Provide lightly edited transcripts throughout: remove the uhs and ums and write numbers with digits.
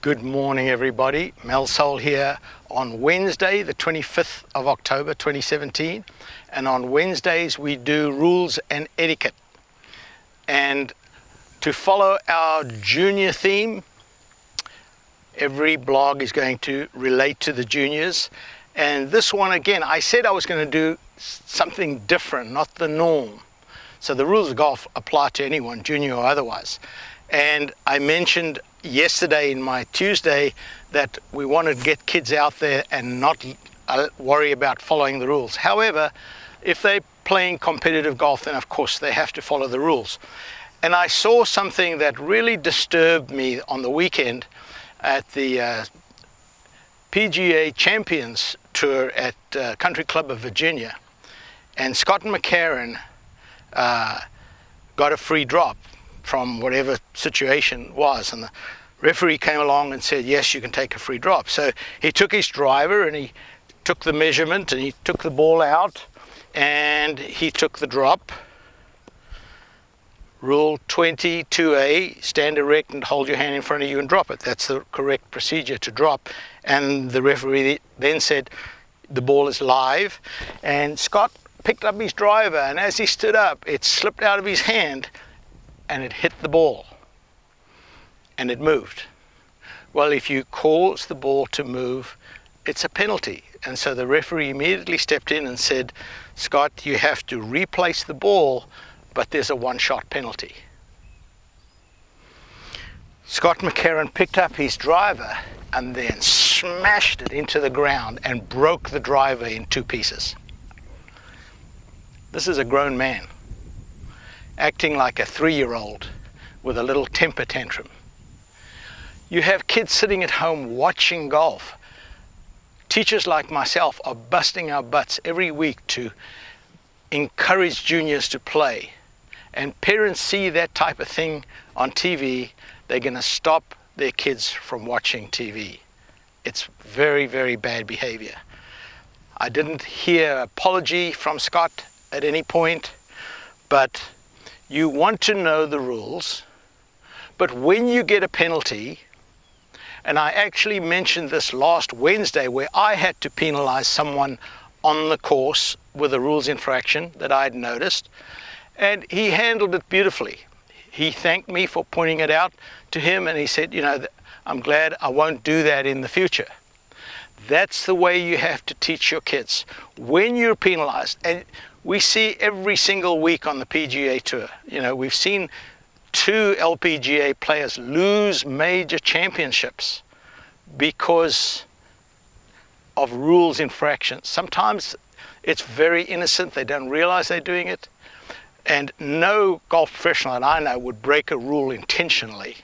Good morning, everybody. Mel Soul here on Wednesday, the 25th of October 2017. And on Wednesdays, we do rules and etiquette. And to follow our junior theme, every blog is going to relate to the juniors. And this one, again, I said I was going to do something different, not the norm. So the rules of golf apply to anyone, junior or otherwise. And I mentioned yesterday in my Tuesday that we wanted to get kids out there and not worry about following the rules. However, if they're playing competitive golf, then of course they have to follow the rules. And I saw something that really disturbed me on the weekend at the PGA Champions Tour at Country Club of Virginia. And Scott McCarron got a free drop from whatever situation was, and the referee came along and said, yes, you can take a free drop. So he took his driver and he took the measurement and he took the ball out and he took the drop. Rule 22A, stand erect and hold your hand in front of you and drop it. That's the correct procedure to drop. And the referee then said the ball is live, and Scott picked up his driver, and as he stood up, it slipped out of his hand and it hit the ball and it moved. Well, if you cause the ball to move, it's a penalty. And so the referee immediately stepped in and said, Scott, you have to replace the ball, but there's a one-shot penalty. Scott McCarron picked up his driver and then smashed it into the ground and broke the driver in two pieces. This is a grown man acting like a 3-year-old with a little temper tantrum. You have kids sitting at home watching golf. Teachers like myself are busting our butts every week to encourage juniors to play. And parents see that type of thing on TV, they're going to stop their kids from watching TV. It's very, very bad behavior. I didn't hear apology from Scott at any point, but you want to know the rules. But when you get a penalty, and I actually mentioned this last Wednesday where I had to penalize someone on the course with a rules infraction that I had noticed, and he handled it beautifully. He thanked me for pointing it out to him, and he said, you know, I'm glad I won't do that in the future. That's the way you have to teach your kids. When you're penalized, and we see every single week on the PGA Tour, you know, we've seen 2 LPGA players lose major championships because of rules infractions. Sometimes it's very innocent, they don't realize they're doing it, and no golf professional that I know would break a rule intentionally.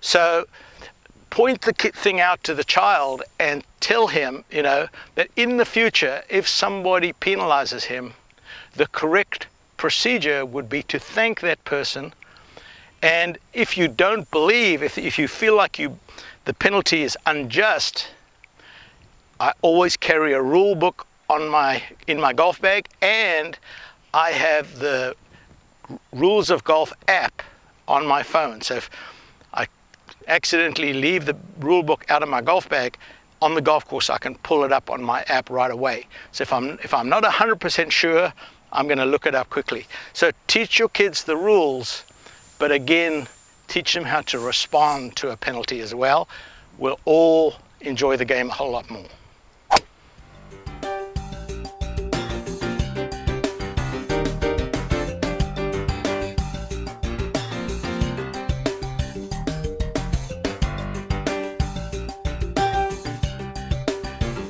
So point the thing out to the child and tell him, you know, that in the future, if somebody penalizes him, the correct procedure would be to thank that person. And if you don't believe, if you feel like the penalty is unjust, I always carry a rule book in my golf bag, and I have the Rules of Golf app on my phone. So if I accidentally leave the rule book out of my golf bag on the golf course, I can pull it up on my app right away. So if I'm not 100% sure, I'm going to look it up quickly. So teach your kids the rules, but again, teach them how to respond to a penalty as well. We'll all enjoy the game a whole lot more.